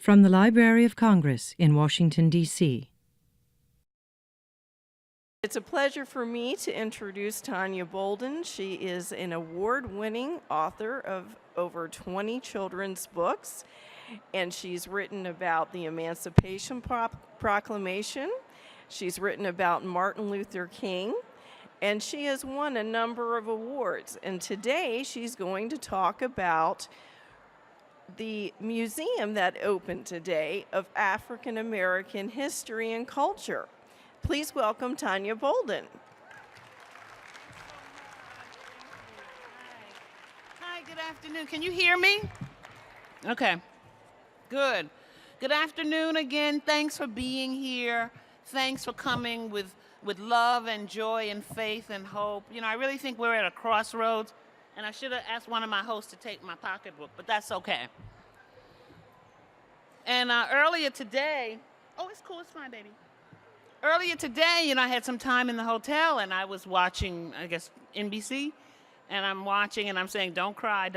From the Library of Congress in Washington, D.C. It's a pleasure for me to introduce Tonya Bolden. She is an award-winning author of over 20 children's books, and she's written about the Emancipation Proclamation. She's written about Martin Luther King, and she has won a number of awards. And today she's going to talk about the museum that opened today of African American history and culture. Please welcome Tonya Bolden. Hi, good afternoon. Can you hear me? Okay, good. Good afternoon again. Thanks for being here. Thanks for coming with love and joy and faith and hope. You know, I really think we're at a crossroads, and I should have asked one of my hosts to take my pocketbook, but that's okay. And earlier today, oh, it's cool, it's fine, baby. Earlier today, you know, I had some time in the hotel, and I was watching, I guess, NBC, and I'm watching, and I'm saying, don't cry,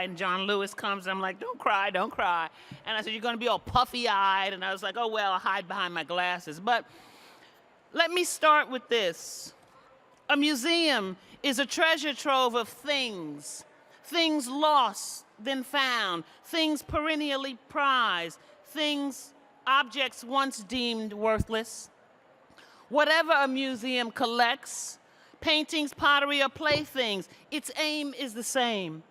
and John Lewis comes, and I'm like, don't cry, and I said, you're going to be all puffy-eyed, and I was like, oh, well, I'll hide behind my glasses. But let me start with this. A museum is a treasure trove of things lost, then found, things perennially prized, objects once deemed worthless. Whatever a museum collects, paintings, pottery, or playthings, its aim is the same: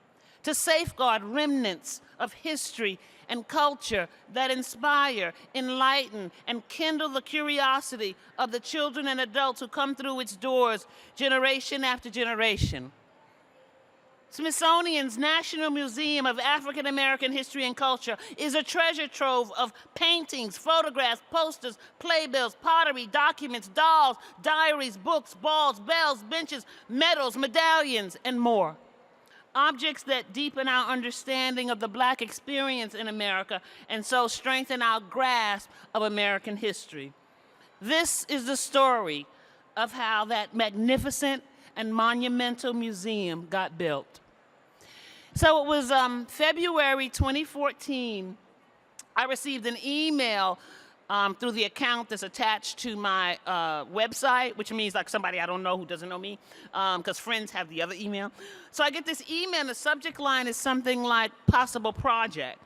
to safeguard remnants of history and culture that inspire, enlighten, and kindle the curiosity of the children and adults who come through its doors generation after generation. Smithsonian's National Museum of African American History and Culture is a treasure trove of paintings, photographs, posters, playbills, pottery, documents, dolls, diaries, books, balls, bells, benches, medals, medallions, and more. Objects that deepen our understanding of the Black experience in America and so strengthen our grasp of American history. This is the story of how that magnificent and monumental museum got built. So it was February 2014, I received an email through the account that's attached to my website, which means like somebody I don't know who doesn't know me, because friends have the other email. So I get this email, and the subject line is something like possible project.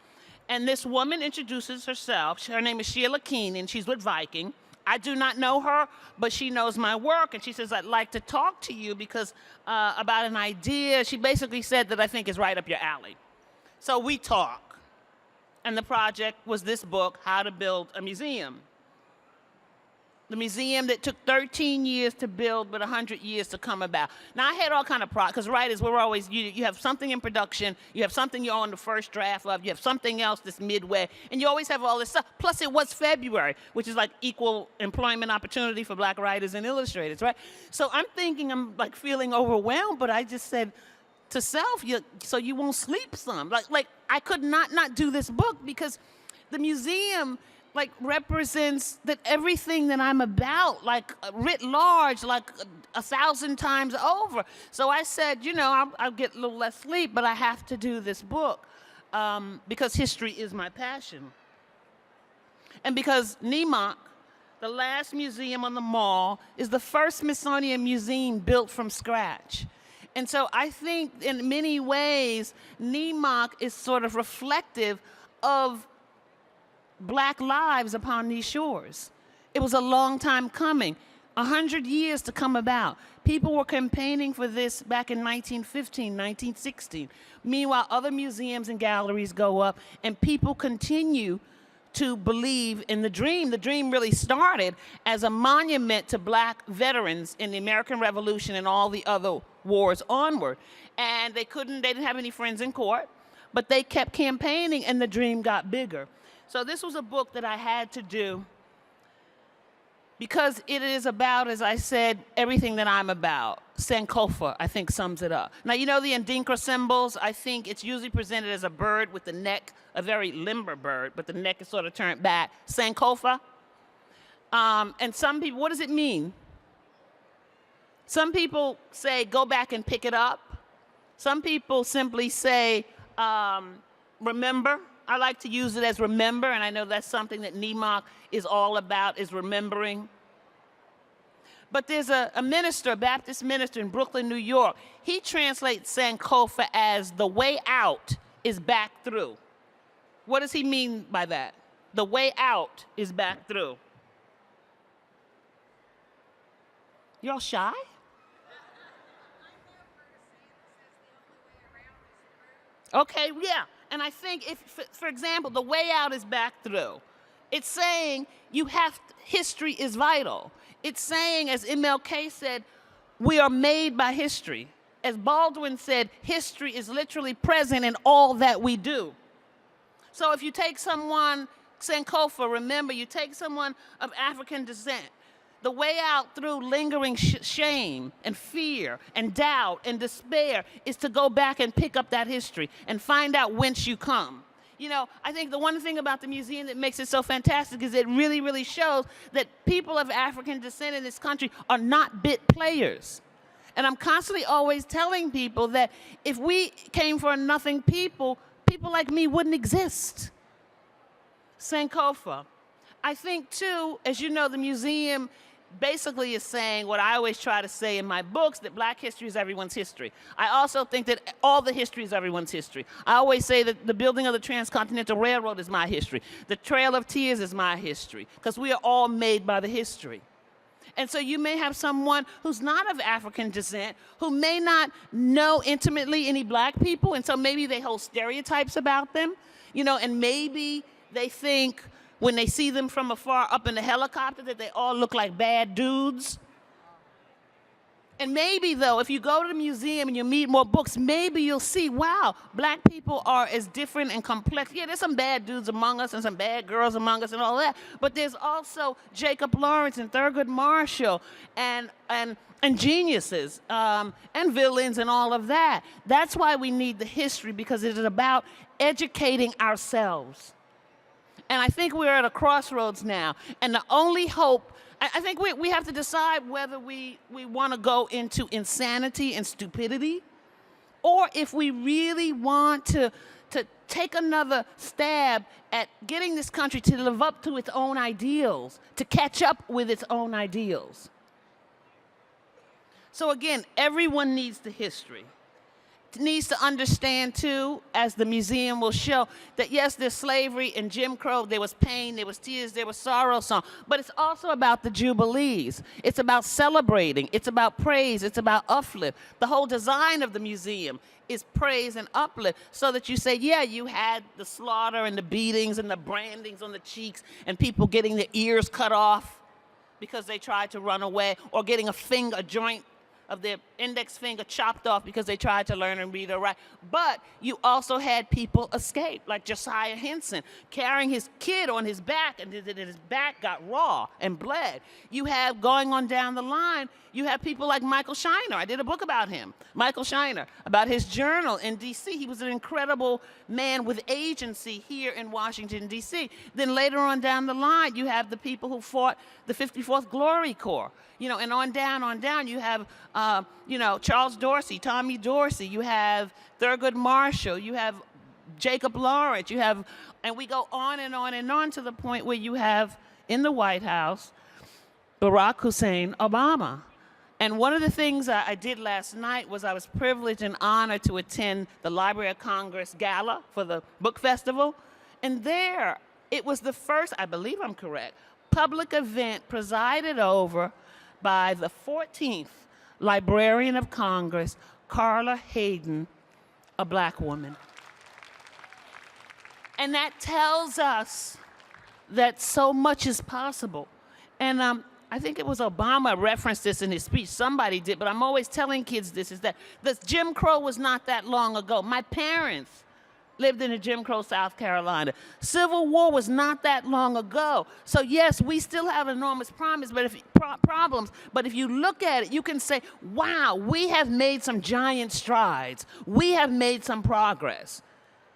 And this woman introduces herself. Her name is Sheila Keenan, and she's with Viking. I do not know her, but she knows my work, and she says, I'd like to talk to you because about an idea. She basically said that I think is right up your alley. So we talk, and the project was this book, How to Build a Museum. The museum that took 13 years to build, but 100 years to come about. Now, I had all kind of because writers, we're always, you have something in production, you have something you're on the first draft of, you have something else that's midway, and you always have all this stuff. Plus, it was February, which is like equal employment opportunity for Black writers and illustrators, right? So I'm thinking, I'm like feeling overwhelmed, but I just said to self, so you won't sleep some. Like I could not do this book because the museum like represents that everything that I'm about, like writ large, like 1,000 times over. So I said, you know, I'll get a little less sleep, but I have to do this book because history is my passion. And because M.L.K, the last museum on the mall, is the first Smithsonian museum built from scratch. And so I think in many ways, M.L.K is sort of reflective of Black lives upon these shores. It was a long time coming, 100 years to come about. People were campaigning for this back in 1915, 1916. Meanwhile, other museums and galleries go up, and people continue to believe in the dream. The dream really started as a monument to Black veterans in the American Revolution and all the other wars onward. And they didn't have any friends in court, but they kept campaigning, and the dream got bigger. So this was a book that I had to do because it is about, as I said, everything that I'm about. Sankofa, I think, sums it up. Now, you know the Ndinkra symbols? I think it's usually presented as a bird with the neck, a very limber bird, but the neck is sort of turned back. Sankofa. And some people, what does it mean? Some people say, go back and pick it up. Some people simply say, remember. I like to use it as remember, and I know that's something that M.L.K is all about, is remembering. But there's a minister, a Baptist minister in Brooklyn, New York. He translates Sankofa as the way out is back through. What does he mean by that? The way out is back through. Y'all shy? Okay, yeah. And I think if, for example, the way out is back through. It's saying history is vital. It's saying, as M.L.K said, we are made by history. As Baldwin said, history is literally present in all that we do. So if you take someone, Sankofa, remember, you take someone of African descent, the way out through lingering shame and fear and doubt and despair is to go back and pick up that history and find out whence you come. You know, I think the one thing about the museum that makes it so fantastic is it really, really shows that people of African descent in this country are not bit players. And I'm constantly always telling people that if we came for a nothing people, people like me wouldn't exist. Sankofa. I think, too, as you know, the museum basically is saying what I always try to say in my books, that Black history is everyone's history. I also think that all the history is everyone's history. I always say that the building of the Transcontinental Railroad is my history. The Trail of Tears is my history, because we are all made by the history. And so you may have someone who's not of African descent, who may not know intimately any Black people, and so maybe they hold stereotypes about them, you know, and maybe they think, when they see them from afar up in the helicopter, that they all look like bad dudes. And maybe, though, if you go to the museum and you read more books, maybe you'll see, wow, Black people are as different and complex. Yeah, there's some bad dudes among us and some bad girls among us and all that, but there's also Jacob Lawrence and Thurgood Marshall and geniuses and villains and all of that. That's why we need the history, because it is about educating ourselves. And I think we're at a crossroads now. And the only hope, I think we have to decide whether we want to go into insanity and stupidity, or if we really want to take another stab at getting this country to live up to its own ideals, to catch up with its own ideals. So again, everyone needs the history. Needs to understand, too, as the museum will show, that yes, there's slavery and Jim Crow, there was pain, there was tears, there was sorrow song, but it's also about the Jubilees. It's about celebrating. It's about praise. It's about uplift. The whole design of the museum is praise and uplift, so that you say, yeah, you had the slaughter and the beatings and the brandings on the cheeks and people getting their ears cut off because they tried to run away, or getting a joint of their index finger chopped off because they tried to learn and read or write. But you also had people escape, like Josiah Henson, carrying his kid on his back, and his back got raw and bled. You have, going on down the line, you have people like Michael Shiner. I did a book about him, Michael Shiner, about his journal in D.C. He was an incredible man with agency here in Washington, D.C. Then later on down the line, you have the people who fought the 54th Glory Corps. You know, and on down, you have, Charles Dorsey, Tommy Dorsey, you have Thurgood Marshall, you have Jacob Lawrence, you have, and we go on and on and on to the point where you have, in the White House, Barack Hussein Obama. And one of the things I did last night was I was privileged and honored to attend the Library of Congress Gala for the book festival. And there, it was the first, I believe I'm correct, public event presided over by the 14th Librarian of Congress, Carla Hayden, a Black woman. And that tells us that so much is possible. And I think it was Obama referenced this in his speech. Somebody did, but I'm always telling kids this, is that the Jim Crow was not that long ago. My parents lived in Jim Crow, South Carolina. Civil War was not that long ago. So yes, we still have enormous problems, but if you look at it, you can say, wow, we have made some giant strides. We have made some progress.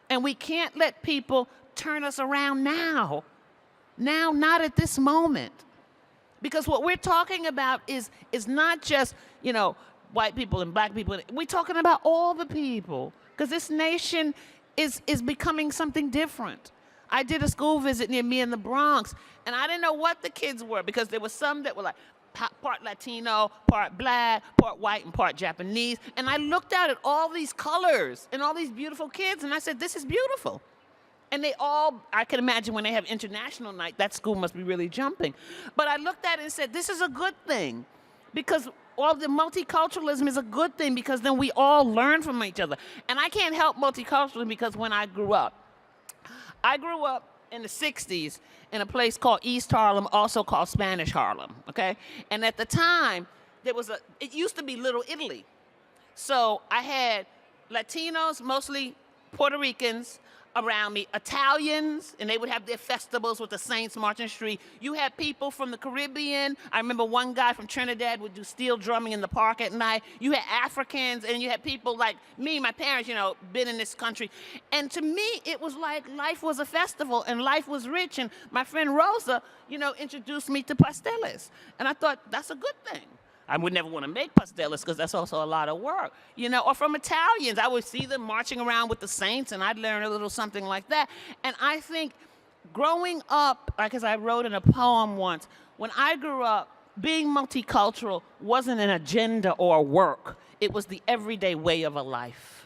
And we can't let people turn us around now. Now, not at this moment. Because what we're talking about is not just, white people and Black people. We're talking about all the people. Because this nation is becoming something different. I did a school visit near me in the Bronx, and I didn't know what the kids were because there were some that were like part Latino, part black, part white, and part Japanese. And I looked out at all these colors and all these beautiful kids, and I said, this is beautiful. And they all, I can imagine when they have international night, that school must be really jumping. But I looked at it and said, this is a good thing, because all the multiculturalism is a good thing, because then we all learn from each other. And I can't help multiculturalism because when I grew up in the 60s in a place called East Harlem, also called Spanish Harlem, okay? And at the time, it used to be Little Italy. So I had Latinos, mostly Puerto Ricans, around me, Italians, and they would have their festivals with the Saints marching the street. You had people from the Caribbean. I remember one guy from Trinidad would do steel drumming in the park at night. You had Africans, and you had people like me, my parents, been in this country. And to me, it was like life was a festival, and life was rich. And my friend Rosa, introduced me to pasteles. And I thought, that's a good thing. I would never want to make pasteles because that's also a lot of work, or from Italians. I would see them marching around with the Saints, and I'd learn a little something like that. And I think growing up, like as I wrote in a poem once, when I grew up, being multicultural wasn't an agenda or work. It was the everyday way of a life.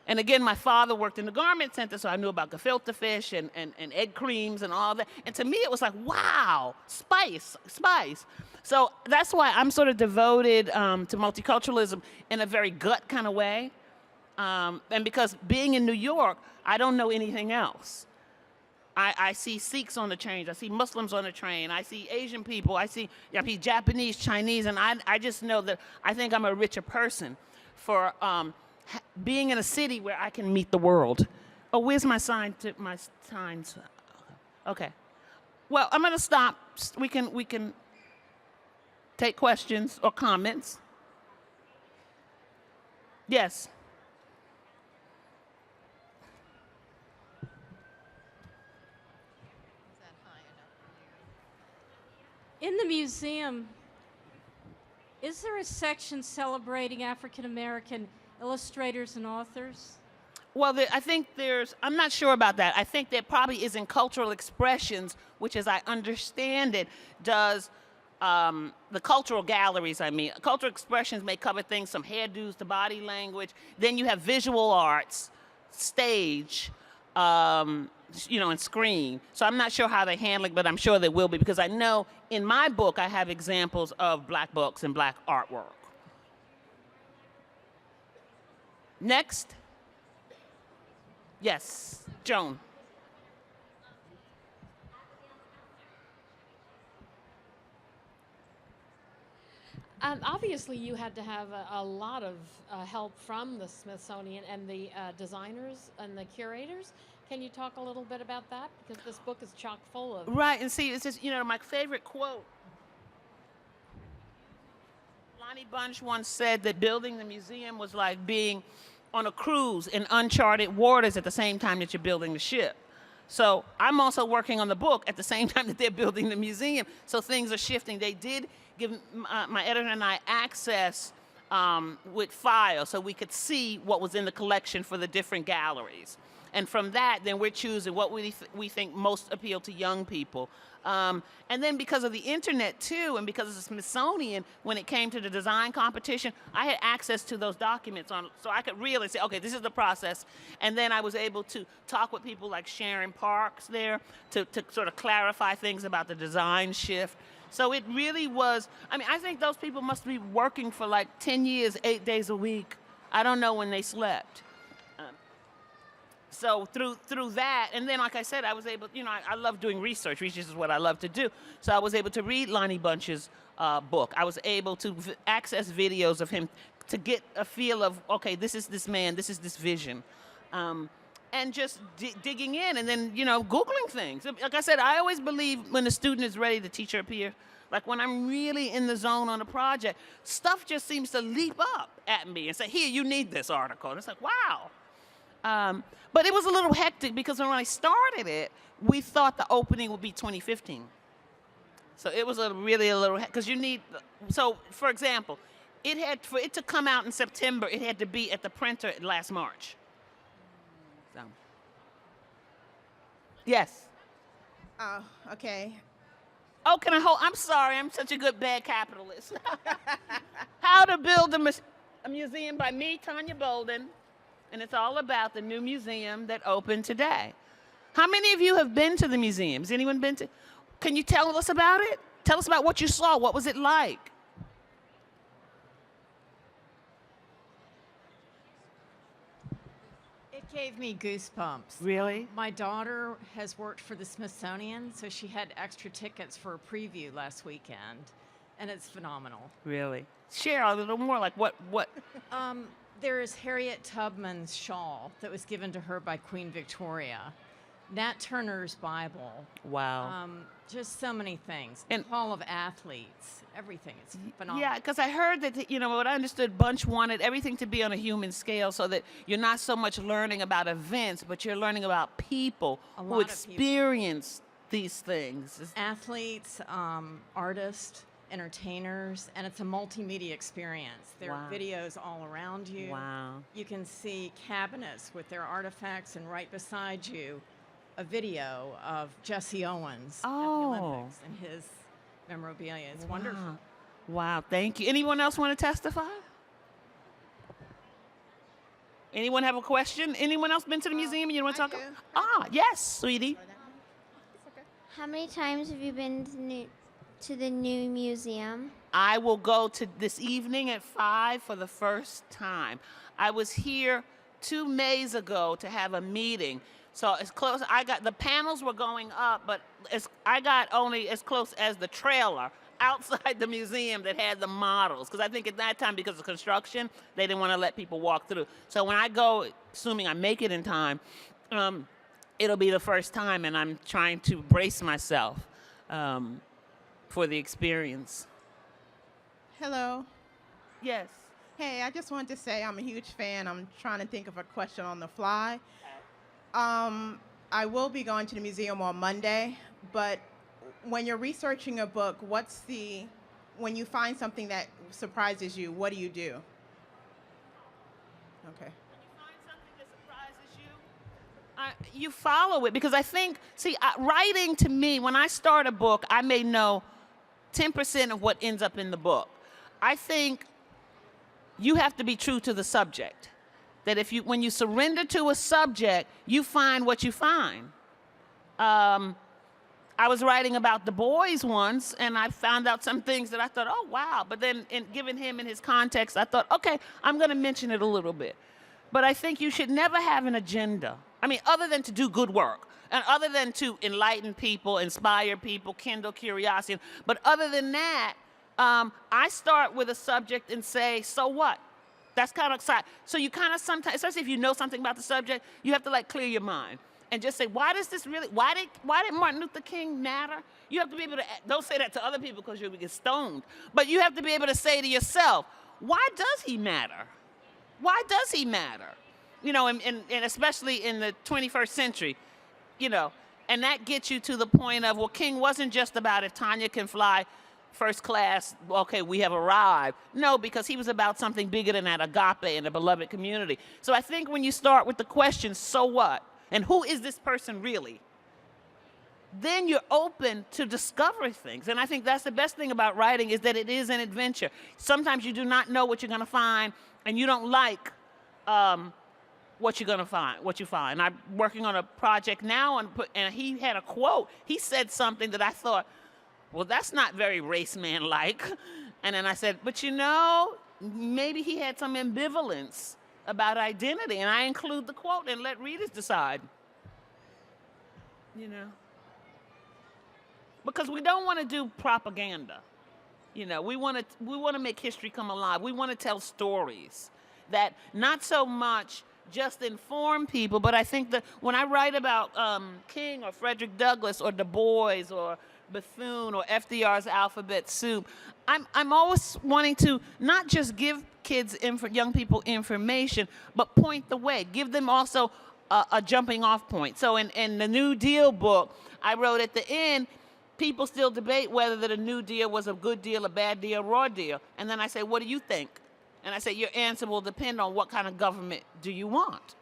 And again, my father worked in the garment center, so I knew about gefilte fish and egg creams and all that. And to me, it was like, wow, spice. So that's why I'm sort of devoted to multiculturalism in a very gut kind of way. And because being in New York, I don't know anything else. I see Sikhs on the trains. I see Muslims on the train. I see Asian people. I see Japanese, Chinese. And I just know that I think I'm a richer person for being in a city where I can meet the world. Oh, where's my signs? Okay. Well, I'm going to stop. We can take questions or comments. Yes. In the museum, is there a section celebrating African American illustrators and authors? Well, I think I'm not sure about that. I think there probably is in cultural expressions, which as I understand it, does the cultural galleries, cultural expressions may cover things from hairdos to body language. Then you have visual arts, stage, and screen. So I'm not sure how they handle it, but I'm sure they will be, because I know in my book I have examples of black books and black artwork. Next. Yes, Joan. Obviously, you had to have a lot of help from the Smithsonian and the designers and the curators. Can you talk a little bit about that? Because this book is chock full of... Right, and see, it's just, my favorite quote. Lonnie Bunch once said that building the museum was like being on a cruise in uncharted waters at the same time that you're building the ship. So I'm also working on the book at the same time that they're building the museum. So things are shifting. They did give my editor and I access with files so we could see what was in the collection for the different galleries. And from that, then we're choosing what we think most appeal to young people. And then because of the internet too, and because of the Smithsonian, when it came to the design competition, I had access to those documents so I could really say, okay, this is the process. And then I was able to talk with people like Sharon Parks there to sort of clarify things about the design shift. So it really was, I think those people must be working for like 10 years, 8 days a week. I don't know when they slept. So through that, and then like I said, I was able, I love doing research. Research is what I love to do. So I was able to read Lonnie Bunch's book. I was able to access videos of him to get a feel of, okay, this is this man, this is this vision. And just digging in and then, Googling things. Like I said, I always believe when the student is ready, the teacher appears. Like when I'm really in the zone on a project, stuff just seems to leap up at me and say, here, you need this article. And it's like, wow. But it was a little hectic because when I started it, we thought the opening would be 2015. So it was really a little, because so for example, for it to come out in September, it had to be at the printer last March. Yes. Oh, okay. Oh, can I hold? I'm sorry, I'm such a good bad capitalist. How to Build a Museum by me, Tonya Bolden, and it's all about the new museum that opened today. How many of you have been to the museum? Has anyone been to? Can you tell us about it? Tell us about what you saw. What was it like? It gave me goosebumps. Really? My daughter has worked for the Smithsonian, so she had extra tickets for a preview last weekend, and it's phenomenal. Really? Share a little more, like what? There is Harriet Tubman's shawl that was given to her by Queen Victoria, Nat Turner's Bible. Wow. Just so many things. And Hall of Athletes, everything. It's phenomenal. yeah, because I heard that, what I understood, Bunch wanted everything to be on a human scale so that you're not so much learning about events, but you're learning about people who experience these things. Athletes, artists, entertainers, and it's a multimedia experience. There are videos all around you. Wow. You can see cabinets with their artifacts, and right beside you, a video of Jesse Owens at the Olympics and his memorabilia. It's wonderful. Wow, thank you. Anyone else want to testify? Anyone have a question? Anyone else been to the museum and you want to talk about? Yes, sweetie. How many times have you been to the new museum? I will go to this evening at 5 for the first time. I was here 2 Mays ago to have a meeting. So as close, the panels were going up, but I got only as close as the trailer outside the museum that had the models. Because I think at that time, because of construction, they didn't want to let people walk through. So when I go, assuming I make it in time, it'll be the first time, and I'm trying to brace myself for the experience. Hello. Yes. Hey, I just wanted to say I'm a huge fan. I'm trying to think of a question on the fly. I will be going to the museum on Monday, but when you're researching a book, when you find something that surprises you, what do you do? Okay. When you find something that surprises you, you follow it, because I think, writing to me, when I start a book, I may know 10% of what ends up in the book. I think you have to be true to the subject. That when you surrender to a subject, you find what you find. I was writing about Du Bois once, and I found out some things that I thought, oh, wow. But then, given him in his context, I thought, okay, I'm going to mention it a little bit. But I think you should never have an agenda. I mean, other than to do good work, and other than to enlighten people, inspire people, kindle curiosity. But other than that, I start with a subject and say, so what? That's kind of exciting. So you kind of sometimes, especially if you know something about the subject, you have to clear your mind and just say, why does this really, why did Martin Luther King matter? You have to be able to, don't say that to other people because you'll get stoned, but you have to be able to say to yourself, why does he matter? Why does he matter? And especially in the 21st century, and that gets you to the point of, well, King wasn't just about if Tonya can fly first class, okay, we have arrived. No, because he was about something bigger than that, agape and a beloved community. So I think when you start with the question, so what? And who is this person really? Then you're open to discover things. And I think that's the best thing about writing, is that it is an adventure. Sometimes you do not know what you're going to find, and you don't like what you're going to find, what you find. I'm working on a project now, and he had a quote. He said something that I thought, well, that's not very race man-like. And then I said, but maybe he had some ambivalence about identity. And I include the quote and let readers decide. Because we don't want to do propaganda. We want to make history come alive. We want to tell stories that not so much just inform people, but I think that when I write about King or Frederick Douglass or Du Bois or Bethune or FDR's alphabet soup, I'm always wanting to not just give young people information, but point the way, give them also a jumping off point. So in the New Deal book, I wrote at the end, people still debate whether the New Deal was a good deal, a bad deal, a raw deal. And then I say, what do you think? And I say, your answer will depend on what kind of government do you want.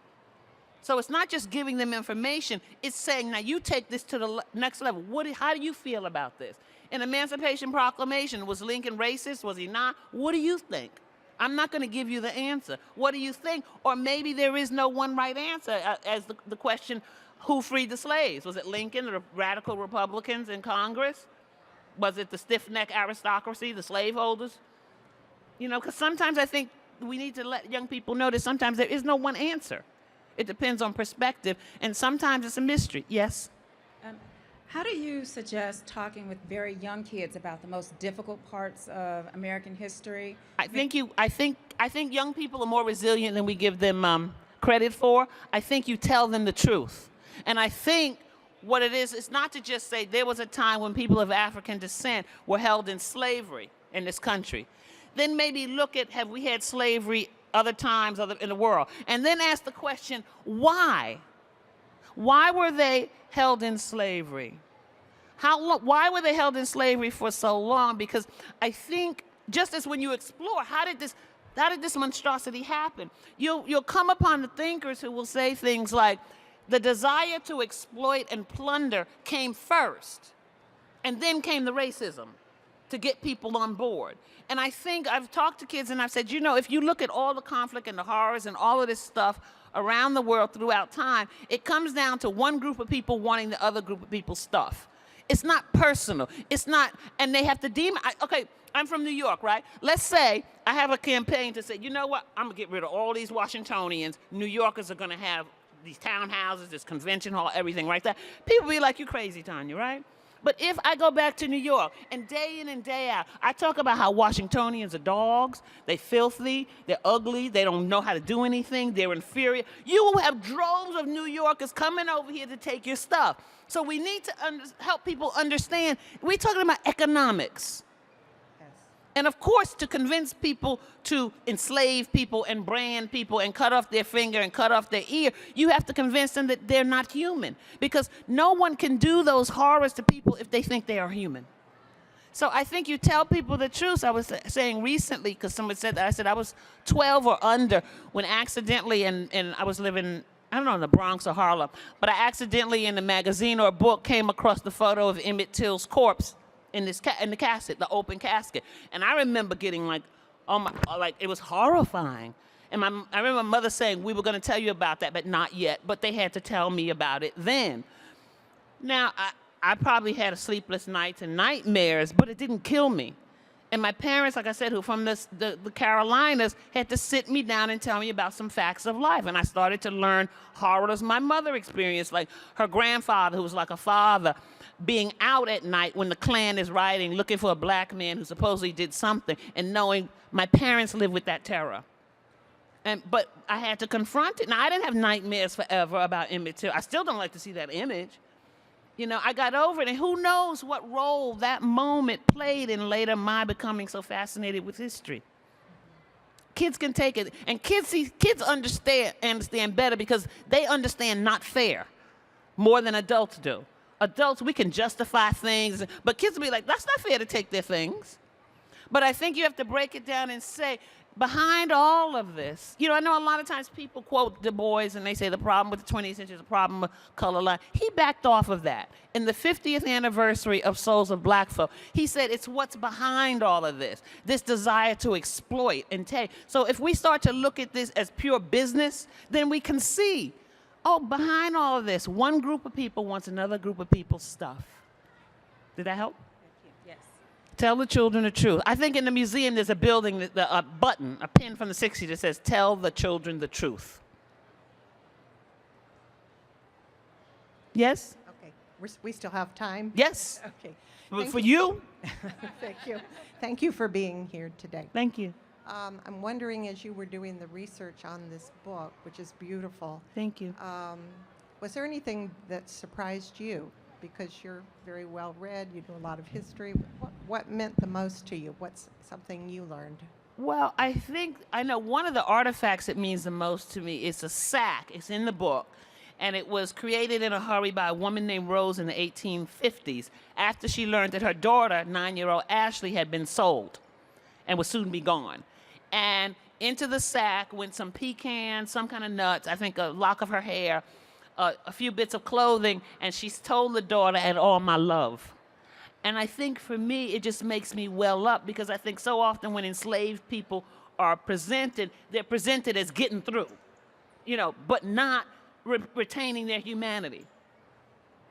So it's not just giving them information, it's saying, now you take this to the next level. How do you feel about this? In Emancipation Proclamation, was Lincoln racist? Was he not? What do you think? I'm not going to give you the answer. What do you think? Or maybe there is no one right answer, as the question, who freed the slaves? Was it Lincoln, the radical Republicans in Congress? Was it the stiff-necked aristocracy, the slaveholders? You know, because sometimes I think we need to let young people know that sometimes there is no one answer. It depends on perspective, and sometimes it's a mystery. Yes? How do you suggest talking with very young kids about the most difficult parts of American history? I think young people are more resilient than we give them credit for. I think you tell them the truth. And I think what it is, it's not to just say there was a time when people of African descent were held in slavery in this country. Then maybe look at, have we had slavery other times in the world? And then ask the question, why? Why were they held in slavery? Why were they held in slavery for so long? Because I think, just as when you explore, how did this monstrosity happen? You'll come upon the thinkers who will say things like, the desire to exploit and plunder came first, and then came the racism to get people on board. And I think I've talked to kids and I've said, you know, if you look at all the conflict and the horrors and all of this stuff around the world throughout time, it comes down to one group of people wanting the other group of people's stuff. It's not personal. It's not, and they have to okay, I'm from New York, right? Let's say I have a campaign to say, you know what, I'm gonna get rid of all these Washingtonians. New Yorkers are gonna have these townhouses, this convention hall, everything like that. People be like, you crazy, Tonya, right? But if I go back to New York and day in and day out, I talk about how Washingtonians are dogs, they're filthy, they're ugly, they don't know how to do anything, they're inferior. You will have droves of New Yorkers coming over here to take your stuff. So we need to help people understand, we're talking about economics. And of course, to convince people to enslave people and brand people and cut off their finger and cut off their ear, you have to convince them that they're not human. Because no one can do those horrors to people if they think they are human. So I think you tell people the truth. I was saying recently, because someone said that, I said I was 12 or under when accidentally, and I was living, I don't know, in the Bronx or Harlem, but I accidentally in a magazine or a book came across the photo of Emmett Till's corpse in the casket, the open casket. And I remember getting like, it was horrifying. And I remember my mother saying, we were gonna tell you about that, but not yet. But they had to tell me about it then. Now, I probably had sleepless nights and nightmares, but it didn't kill me. And my parents, like I said, who from the Carolinas, had to sit me down and tell me about some facts of life. And I started to learn horrors my mother experienced, like her grandfather, who was like a father, being out at night when the Klan is rioting, looking for a black man who supposedly did something, and knowing my parents lived with that terror. But I had to confront it. Now, I didn't have nightmares forever about Emmett Till. I still don't like to see that image. You know, I got over it, and who knows what role that moment played in later my becoming so fascinated with history. Kids can take it, and kids understand better because they understand not fair more than adults do. Adults, we can justify things, but kids will be like, that's not fair to take their things. But I think you have to break it down and say, behind all of this, you know, I know a lot of times people quote Du Bois and they say the problem with the 20th century is a problem with color line. He backed off of that. In the 50th anniversary of Souls of Black Folk, he said it's what's behind all of this desire to exploit and take. So if we start to look at this as pure business, then we can see, oh, behind all of this, one group of people wants another group of people's stuff. Did that help? Yes. Tell the children the truth. I think in the museum there's a building, a button, a pin from the 60s that says, tell the children the truth. Yes? Okay. We still have time? Yes. Okay. For you? Thank you. Thank you for being here today. Thank you. I'm wondering, as you were doing the research on this book, which is beautiful. Thank you. Was there anything that surprised you? Because you're very well read, you do a lot of history. What meant the most to you? What's something you learned? Well, I know one of the artifacts that means the most to me is a sack. It's in the book. And it was created in a hurry by a woman named Rose in the 1850s after she learned that her daughter, 9-year-old Ashley, had been sold and would soon be gone. And into the sack went some pecans, some kind of nuts, I think a lock of her hair, a few bits of clothing, and she's told the daughter, and all my love. And I think for me, it just makes me well up, because I think so often when enslaved people are presented, they're presented as getting through, but not retaining their humanity,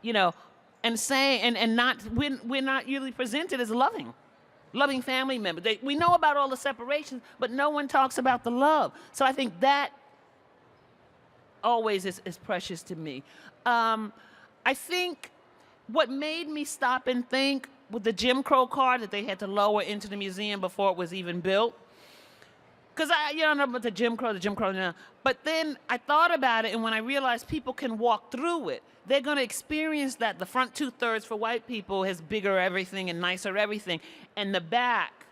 and saying, and not, we're not usually presented as loving family members. We know about all the separations, but no one talks about the love. So I think that always is precious to me. I think what made me stop and think with the Jim Crow car that they had to lower into the museum before it was even built, because I don't know about the Jim Crow now. But then I thought about it, and when I realized people can walk through it, they're going to experience that the front 2/3 for white people has bigger everything and nicer everything, and the back.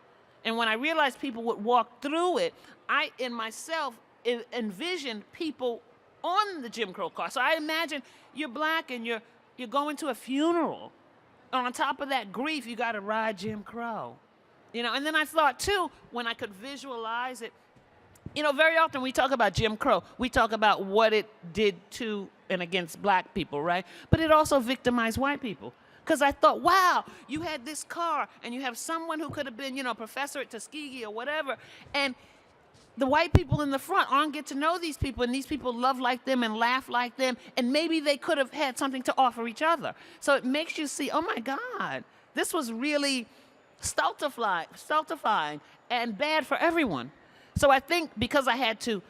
And when I realized people would walk through it, I, in myself, envisioned people on the Jim Crow car. So I imagine you're black and you're going to a funeral. And on top of that grief, you got to ride Jim Crow. And then I thought, too, when I could visualize it, very often we talk about Jim Crow. We talk about what it did to and against black people, right? But it also victimized white people. Because I thought, wow, you had this car, and you have someone who could have been, professor at Tuskegee or whatever, and the white people in the front aren't get to know these people, and these people love like them and laugh like them, and maybe they could have had something to offer each other. So it makes you see, oh my God, this was really stultifying and bad for everyone. So I think because I had to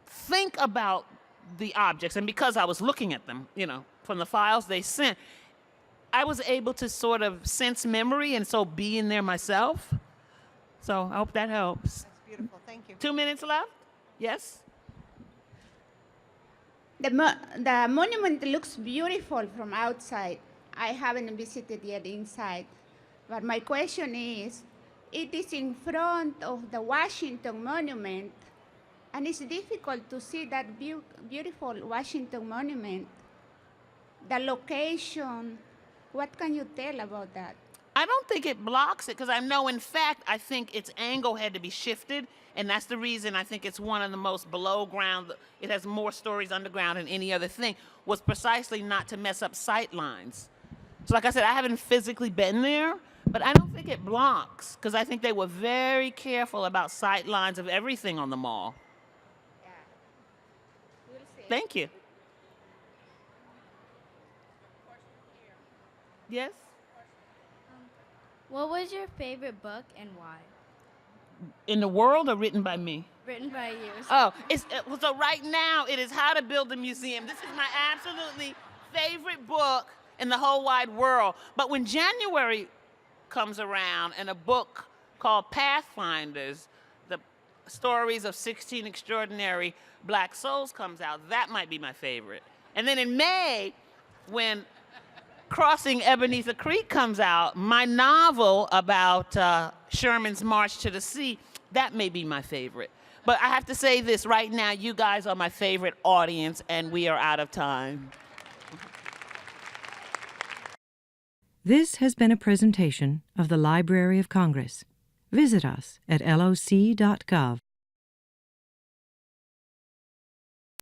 think about the objects, and because I was looking at them, from the files they sent, I was able to sort of sense memory and so be in there myself. So I hope that helps. That's beautiful. Thank you. 2 minutes left? Yes? The monument looks beautiful from outside. I haven't visited yet inside. But my question is, it is in front of the Washington Monument, and it's difficult to see that beautiful Washington Monument. The location, what can you tell about that? I don't think it blocks it, because I know, in fact, I think its angle had to be shifted, and that's the reason I think it's one of the most below ground, it has more stories underground than any other thing, was precisely not to mess up sight lines. So like I said, I haven't physically been there, but I don't think it blocks, because I think they were very careful about sight lines of everything on the mall. Yeah. We'll see. Thank you. Yes? What was your favorite book and why? In the world or written by me? Written by you. Oh, so right now it is How to Build a Museum. This is my absolutely favorite book in the whole wide world. But when January comes around and a book called Pathfinders, the stories of 16 extraordinary black souls comes out, that might be my favorite. And then in May, when Crossing Ebenezer Creek comes out, my novel about Sherman's March to the Sea, that may be my favorite. But I have to say this right now, you guys are my favorite audience, and we are out of time. This has been a presentation of the Library of Congress. Visit us at loc.gov.